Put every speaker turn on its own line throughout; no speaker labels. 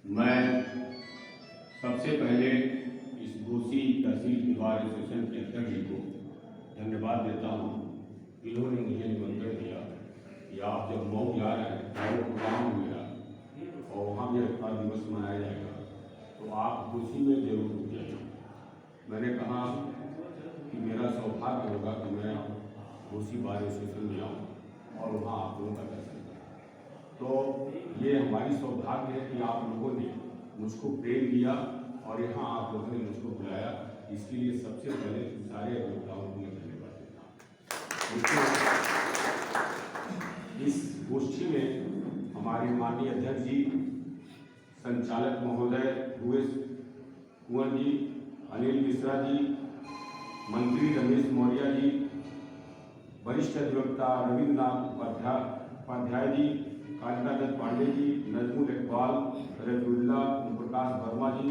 मैं सबसे पहले इस घोसी तहसील बार एसोसिएशन के अध्यक्ष जी को धन्यवाद देता हूँ। इन्होंने मुझे निमंत्रण दिया कि आप जब मऊ जा रहे हैं, मऊ प्रोग्राम मेरा और वहाँ भी रक्षा दिवस मनाया जाएगा, तो आप घोसी में जरूर रुक जाइए। मैंने कहा कि मेरा सौभाग्य होगा कि मैं घोसी बार एसोसिएशन में आऊँ और वहाँ आप लोगों का दर्शन करें। तो ये हमारी सौभाग्य है कि आप लोगों ने मुझको प्रेम दिया और यहाँ आप लोगों ने मुझको बुलाया। इसके लिए सबसे पहले सारे अभिनेताओं को मैं धन्यवाद देता हूँ। इस गोष्ठी में हमारे माननीय अध्यक्ष जी, संचालक महोदय भूपेश कुंवर जी, अनिल मिश्रा जी, मंत्री रमेश मौर्य जी, वरिष्ठ अधिवक्ता रविन्द्रनाथ उपाध्याय जी, कालिका दत्त पांडे जी, नजमुल इकबाल, रफीउल्लाह, प्रकाश वर्मा जी,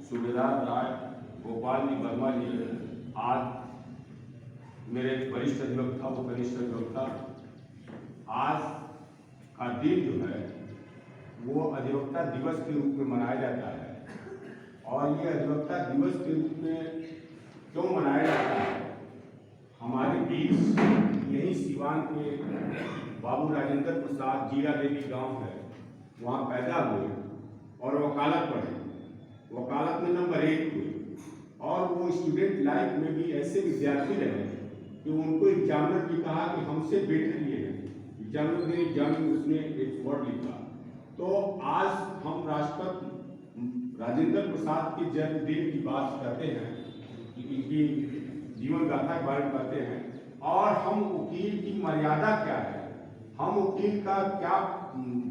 सूबेदार राय, गोपाल जी वर्मा जी, आज मेरे वरिष्ठ अधिवक्ता व कनिष्ठ अधिवक्ता, आज का दिन जो है वो अधिवक्ता दिवस के रूप में मनाया जाता है। और ये अधिवक्ता दिवस के रूप में क्यों मनाया जाता है? हमारे बीच यही सिवान के बाबू राजेंद्र प्रसाद जिया देवी गांव है, वहाँ पैदा हुए और वकालत पढ़े, वकालत में नंबर 1 हुए और वो स्टूडेंट लाइफ में भी ऐसे विद्यार्थी रहे कि उनको एग्जामिनर ने कहा कि हमसे बेटर ये है। एग्जामिनर ने एग्जाम में उसने एक वर्ड लिखा। तो आज हम राष्ट्रपति राजेंद्र प्रसाद के जन्मदिन की बात करते हैं, इनकी जीवन गाथा के बारे में कहते हैं और हम वकील की मर्यादा क्या है, हम वकील का क्या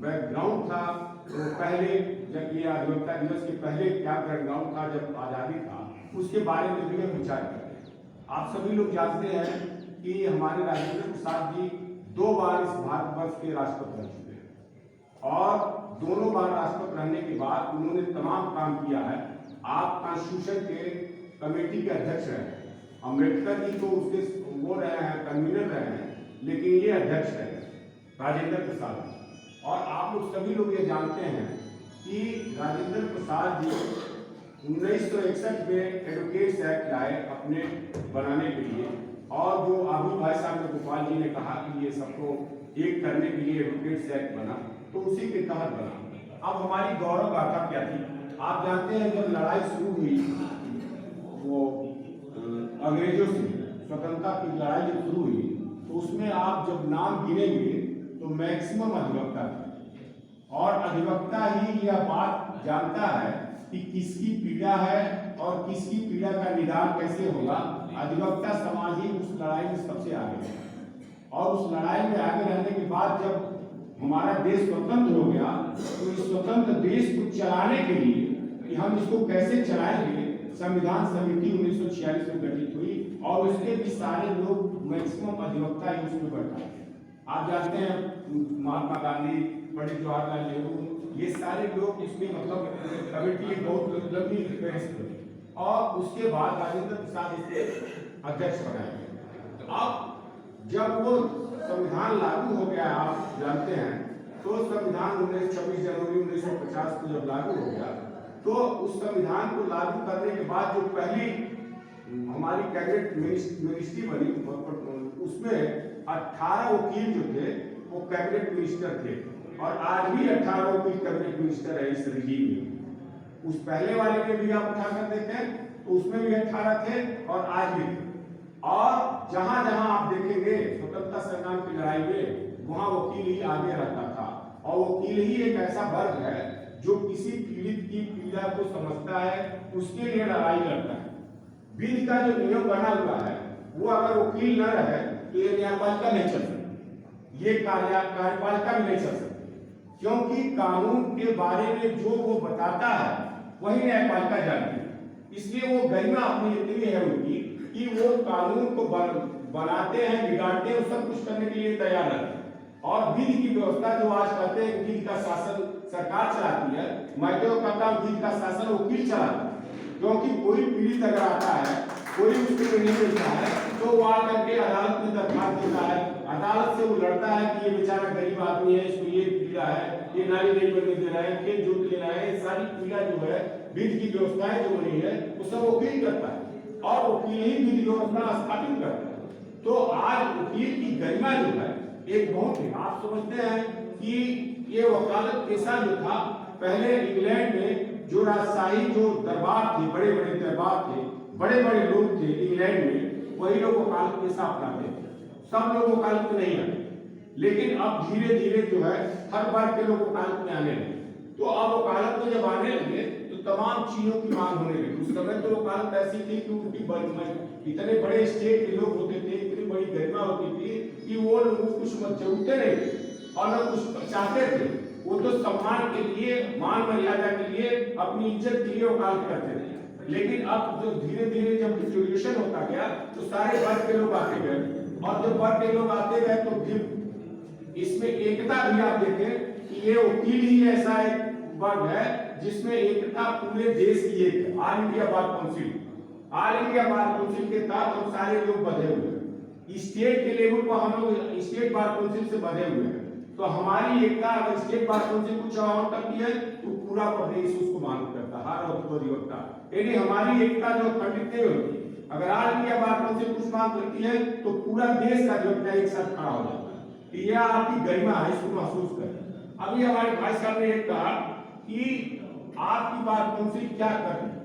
बैकग्राउंड था, तो पहले जब ये अधिवक्ता दिवस के पहले क्या बैकग्राउंड था जब आज़ादी था, उसके बारे में भी हम विचार करते हैं। आप सभी लोग जानते हैं कि हमारे राजेंद्र प्रसाद जी 2 बार इस भारतवर्ष के राष्ट्रपति रह चुके हैं और दोनों बार राष्ट्रपति रहने के बाद उन्होंने तमाम काम किया है। आप कॉन्स्टिट्यूशन के कमेटी के अध्यक्ष रहे हैं, अम्बेडकर जी तो उसके वो रहे हैं, कन्वीनर रहे हैं, लेकिन ये अध्यक्ष है राजेंद्र प्रसाद। और आप लोग सभी लोग ये जानते हैं कि राजेंद्र प्रसाद जी 1961 में एडवोकेट्स एक्ट लाए अपने बनाने के लिए, और जो अभी भाई साहब ने गोपाल जी ने कहा कि ये सबको एक करने के लिए एडवोकेट्स एक्ट बना, तो उसी के तहत बना। अब हमारी गौरव गाथा क्या थी? आप जानते हैं जब लड़ाई शुरू हुई वो अंग्रेजों से, स्वतंत्रता की लड़ाई जब शुरू हुई, तो उसमें आप जब नाम गिनेंगे तो मैक्सिमम अधिवक्ता थे। और अधिवक्ता ही यह बात जानता है कि किसकी पीड़ा है और किसकी पीड़ा का निदान कैसे होगा। अधिवक्ता समाज ही उस लड़ाई में सबसे आगे है और उस लड़ाई में आगे रहने के बाद जब हमारा देश स्वतंत्र हो गया, तो इस स्वतंत्र देश को चलाने के लिए कि हम इसको कैसे चलाएंगे, संविधान समिति 1946 में गठित हुई और उसके भी सारे लोग मैक्सिमम अधिवक्ता ही उसमें बैठा। आप जानते हैं महात्मा गांधी, पंडित जवाहरलाल नेहरू, ये सारे लोग इसमें मतलब कमेटी बहुत लंबी बहस हुई और उसके बाद राजेंद्र प्रसाद इसके अध्यक्ष बनाए गए। अब जब वो संविधान लागू हो गया, आप जानते हैं, तो संविधान 26 जनवरी 1950 को जब लागू हो गया, तो उस संविधान को लागू करने के बाद जो पहली हमारी कैबिनेट मिनिस्ट्री बनी, उसमें 18 वकील जो थे वो कैबिनेट मिनिस्टर थे और आज भी 18 वकील कैबिनेट मिनिस्टर है इस रिजीम में। उस पहले वाले में भी आप उठा कर देखें तो उसमें भी 18 थे और आज भी थे। और जहां जहां आप देखेंगे स्वतंत्रता संग्राम की लड़ाई में, वहां वकील ही आगे रहता था। और वकील ही एक ऐसा वर्ग है जो किसी पीड़ित की पीड़ा को समझता है, उसके लिए लड़ाई लड़ता है। विधि का जो नियम बना हुआ है वो अगर वकील न रहे तो ये न्यायपालिका नहीं चल सकती, ये कार्यपालिका भी नहीं चल सकती, क्योंकि कानून के बारे में जो वो बताता है वही न्यायपालिका जानती है। इसलिए वो गरिमा अपनी इतनी है उनकी कि वो कानून को बनाते हैं, बिगाड़ते हैं, सब कुछ करने के लिए तैयार रहते हैं। और विधि की व्यवस्था जो आज कहते हैं विधि का शासन सरकार चलाती है, मैं तो कहता हूँ विधि का शासन वकील चलाता है। क्योंकि कोई पीड़ित अगर आता है, कोई उसको नहीं मिलता है, तो वो आकर के अदालत में दरखास्त देता है, अदालत से वो लड़ता है कि ये बेचारा गरीब आदमी है, इसको ये पीड़ा है, ये नाली नहीं बनने दे रहा है, खेत जोत ले रहा है, सारी क्रिया जो है विधि की व्यवस्थाएं जो बनी है वो सब वकील करता है और वकील ही विधि व्यवस्था स्थापित करता है। तो आज वकील की गरिमा जो है एक बहुत ही, आप समझते हैं कि ये वकालत पेशा जो था पहले इंग्लैंड में जो राजशाही जो दरबार थे, बड़े बड़े दरबार थे, बड़े बड़े लोग थे इंग्लैंड में, वही लोग वकालत पेशा अपनाते थे, सब लोग वकालत नहीं आते। लेकिन अब धीरे धीरे जो है हर वर्ग के लोग वकालत में आने लगे। तो अब वकालत में जब आने लगे तो तमाम चीजों की मांग होने लगी। उस समय तो वकालत ऐसी थी कि उनकी इतने बड़े स्टेट के लोग होते थे, इतनी बड़ी गरिमा होती थी कि वो लोग कुछ जरूरते नहीं और न कुछ चाहते थे, वो तो सम्मान के लिए, मान मर्यादा के लिए, अपनी इज्जत के लिए वकालत करते थे। लेकिन अब जो धीरे धीरे जब डिस्ट्रीब्यूशन होता गया तो सारे वर्ग के लोग आते गए, और जब वर्ग के लोग आते गए तो फिर इसमें एकता भी आप देखें कि ये वकील ही ऐसा एक वर्ग है जिसमें एकता पूरे देश की एक है। All India bar council, all India bar council के तहत हम सारे लोग बंधे हुए हैं। स्टेट के लेवल पर हम लोग स्टेट बार काउंसिल से बंधे हुए हैं। तो हमारी एकता, अगर स्टेट बार काउंसिल कुछ और करती है तो पूरा प्रदेश उसको मांग करता है, हर अधिवक्ता। यानी हमारी एकता जो खंडित नहीं होती। अगर ऑल इंडिया बार काउंसिल कुछ मांग करती है तो पूरा देश का अधिवक्ता एक साथ खड़ा हो जाता है। यह आपकी गरिमा है, इसको महसूस करें। अभी हमारे भाई साहब ने एक कहा कि आपकी बार काउंसिल क्या कर रही है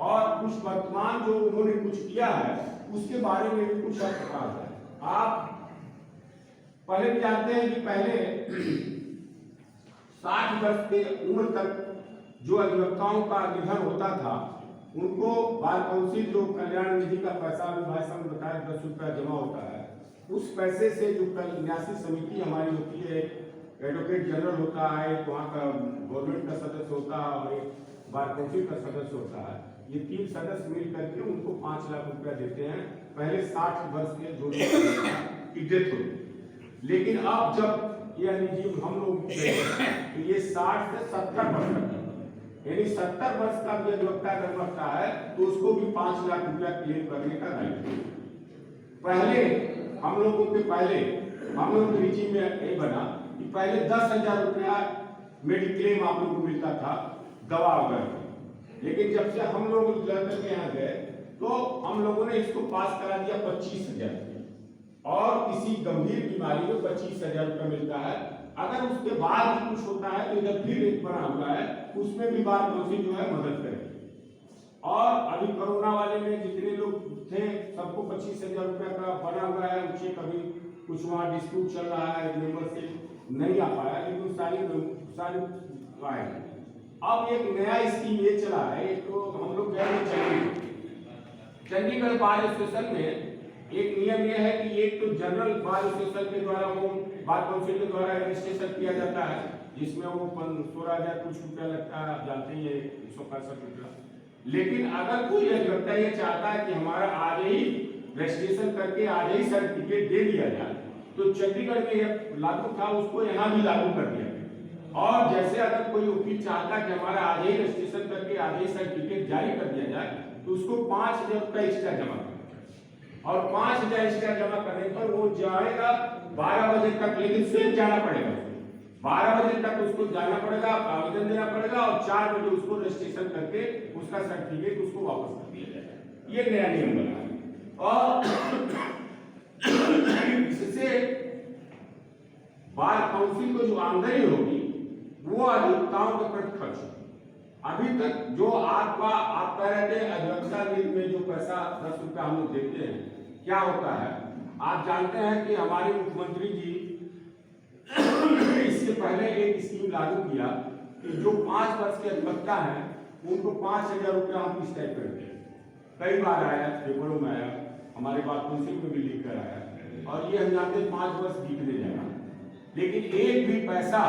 और कुछ वर्तमान जो उन्होंने कुछ किया है उसके बारे में भी कुछ प्रकाश है। आप पहले भी जानते हैं कि पहले 60 वर्ष के उम्र तक जो अधिवक्ताओं का निधन होता था उनको बार काउंसिल जो कल्याण निधि का पैसा भाई साहब ने बताया 10 रुपया जमा होता है, उस पैसे से जो न्यासी समिति हमारी होती है, एडवोकेट जनरल होता है, वहाँ का गवर्नमेंट का सदस्य होता है और एक बार काउंसिल का सदस्य होता है, ये 3 सदस्य मिल करके उनको 5 लाख रुपया देते हैं पहले 60 वर्ष के जो की डेथ होती। लेकिन अब जब ये निजी हम लोग तो ये 60 से 70 वर्ष तक, यानी 70 वर्ष का भी अधिवक्ता अगर बनता है तो उसको भी 5 लाख रुपया क्लेम करने का दायित्व। पहले हम लोगों के रिजीम में यही बना कि पहले 10,000 रुपया मेडिक्लेम आप लोगों को मिलता था दवा वगैरह। लेकिन जब से हम लोग लड़कर के यहाँ गए तो हम लोगों ने इसको पास करा दिया 25,000 और किसी गंभीर बीमारी में 25,000 रुपया मिलता है। अगर उसके बाद भी कुछ होता है तो इधर फिर एक बना हुआ है, उसमें भी बार काउंसिल जो है मदद करेगी। और अभी कोरोना वाले में जितने लोग थे सबको 25,000 रुपया का बना हुआ है, उसे कभी कुछ वहाँ डिस्प्यूट चल रहा है, मेंबर से नहीं आ पाया, लेकिन सारी आए। अब एक नया स्कीम ये चला है, तो हम लोग गए चंडीगढ़ बार एसोसिएशन में एक नियम यह है कि एक तो जनरल बार एसोसिएशन के द्वारा वो बार काउंसिल के द्वारा रजिस्ट्रेशन किया जाता है, जिसमें वो 16,000 कुछ रुपया लगता है, आप जानते ही 165 रुपया। लेकिन अगर कोई अधिवक्ता ये चाहता है कि हमारा आज ही रजिस्ट्रेशन करके आज ही सर्टिफिकेट दे दिया जाए, तो चंडीगढ़ में यह लागू था, उसको यहाँ भी लागू कर दिया गया। और जैसे अगर कोई वकील चाहता है कि हमारा आज ही रजिस्ट्रेशन करके आज ही सर्टिफिकेट जारी कर दिया जाए तो उसको 5,000 रुपया एक्स्ट्रा जमा करना, और 5,000 एक्स्ट्रा जमा करने पर वो जाएगा 12 बजे तक, लेकिन स्वयं जाना पड़ेगा। 12 बजे तक उसको जाना पड़ेगा, आवेदन देना पड़ेगा और 4 बजे उसको रजिस्ट्रेशन करके उसका सर्टिफिकेट उसको वापस कर दिया जाएगा। ये नया नियम बना है। और इससे बार काउंसिल को जो आमदनी होगी वो अधिवक्ताओं के प्रति खर्च। अभी तक जो आप कह रहे थे अधिवक्ता में जो पैसा 10 रुपया हम लोग देते हैं, क्या होता है आप जानते हैं कि हमारे मुख्यमंत्री जी इससे पहले एक स्कीम लागू किया कि जो 5 वर्ष के अधिवक्ता हैं उनको 5,000 रुपया हम स्टाइप करते हैं। कई बार आया, पेपरों में आया, हमारे बार काउंसिल में भी लिख कर आया, और ये हम जानते 5 वर्ष बीतने जाएगा, लेकिन एक भी पैसा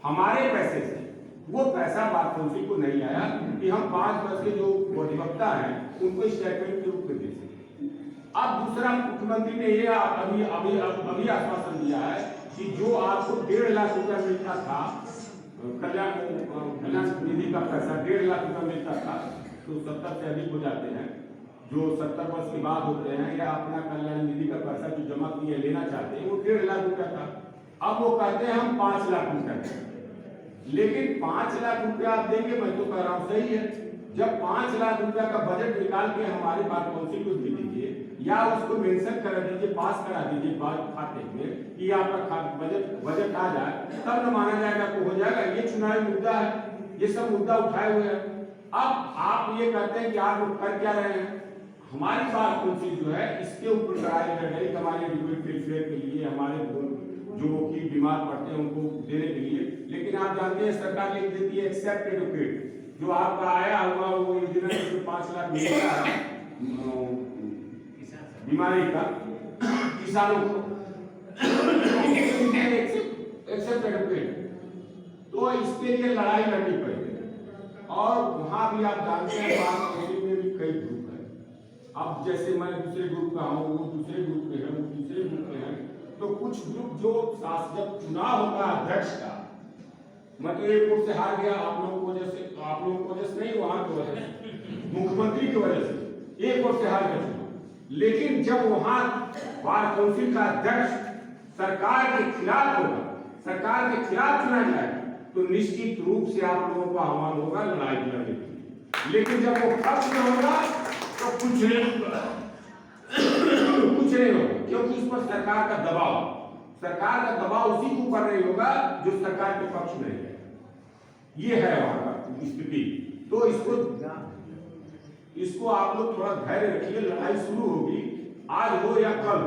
हमारे पैसे से वो पैसा बार काउंसिल को नहीं आया कि हम 5 वर्ष के जो अधिवक्ता हैं उनको स्टाइपेंड के रूप में दे सकें। अब दूसरा मुख्यमंत्री ने ये अभी आश्वासन दिया है कि जो आपको 1.5 लाख रुपया मिलता था कल्याण निधि का पैसा, 1.5 लाख रुपया मिलता था, तो 70 से अधिक हो जाते हैं जो 70 वर्ष के बाद होते हैं या अपना कल्याण निधि का पैसा जो जमा किए लेना चाहते हैं, वो 1.5 लाख रुपया था। अब वो कहते हैं हम 5 लाख रुपया, लेकिन 5 लाख रुपया आप देंगे, मैं तो कह रहा हूँ सही है। जब 5 लाख रुपया का बजट निकाल के हमारे बार काउंसिल को दे दीजिए या उसको मेंशन करा दीजिए, पास करा दीजिए खाते में कि आपका बजट आ जाए, तब न माना जाएगा तो हो जाएगा। ये चुनावी मुद्दा है, ये सब मुद्दा उठाए हुए हैं। अब आप ये कहते हैं कि आप लोग कर क्या रहे हैं। हमारी बार काउंसिल जो है इसके ऊपर लड़ाई लड़ रही, हमारे वेलफेयर के लिए, हमारे जो कि बीमार पड़ते हैं उनको देने के लिए। लेकिन आप जानते हैं सरकार लिख देती है एक्सेप्ट एडुकेट, जो आपका आया हुआ वो योजना जो 5 लाख मिलता है बीमारी का किसानों को, एक्सेप्ट एडुकेट, तो इसके लिए लड़ाई लड़नी पड़ेगी। और वहां भी आप जानते हैं बात काउंसिल में भी कई ग्रुप है। अब जैसे मैं दूसरे ग्रुप का हूँ, वो दूसरे ग्रुप के हैं, वो दूसरे ग्रुप के हैं, तो कुछ ग्रुप जो जब चुनाव होगा अध्यक्ष का, मैं तो एक वोट से हार गया आप लोगों की वजह से, आप लोगों की वजह से नहीं, वहां की वजह से, मुख्यमंत्री की वजह से एक वोट से हार गया। लेकिन जब वहां बार काउंसिल का अध्यक्ष सरकार के खिलाफ होगा, सरकार के खिलाफ चुना जाएगा, तो निश्चित रूप से आप लोगों का आह्वान होगा लड़ाई लड़ने के लिए। लेकिन जब वो पक्ष में होगा तो कुछ नहीं होगा, क्योंकि उस पर सरकार का दबाव उसी को कर रही होगा जो सरकार के पक्ष में है। ये है वहां स्थिति। तो इसको आप लोग थोड़ा धैर्य रखिए। लड़ाई शुरू होगी, आज हो या कल,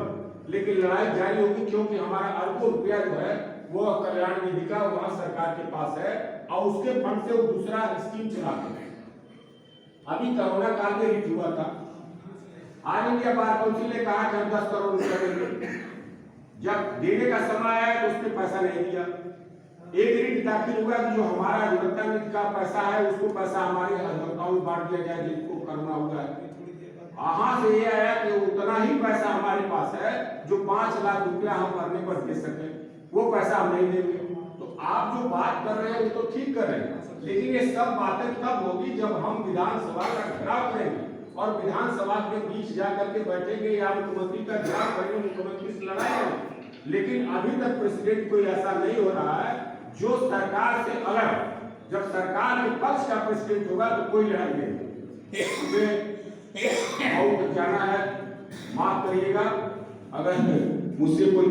लेकिन लड़ाई जारी होगी, क्योंकि हमारा अरबों रुपया जो है वो कल्याण निधि का वहां सरकार के पास है और उसके फंड से वो दूसरा स्कीम चलाते हैं। अभी कोरोना काल में हिट हुआ था, ऑल इंडिया बार काउंसिल ने कहा कि हम 10 करोड़ रुपया देंगे। जब देने का समय आया तो उसने पैसा नहीं दिया। एक रिट दाखिल हुआ कि जो हमारा अधिवक्ता निधि का पैसा है उसको पैसा हमारे अधिवक्ताओं में बांट दिया जाए जिनको करना हुआ है। वहां से ये आया कि उतना ही पैसा हमारे पास है जो 5 लाख रुपया हम भरने पर दे सके, वो पैसा हम नहीं देंगे। तो आप जो बात कर रहे हैं वो तो ठीक कर रहे हैं, लेकिन ये सब बातें तब होगी जब हम विधानसभा का घेराव करेंगे और विधानसभा के बीच जाकर के बैठेंगे या मुख्यमंत्री का घेराव करेंगे, मुख्यमंत्री से लड़ाई होगी। लेकिन अभी तक प्रेसिडेंट कोई ऐसा नहीं हो रहा है जो सरकार से अलग, जब सरकार के पक्ष का प्रेसिडेंट होगा तो कोई लड़ाई नहीं। बहुत जाना है, माफ करिएगा अगर मुझसे कोई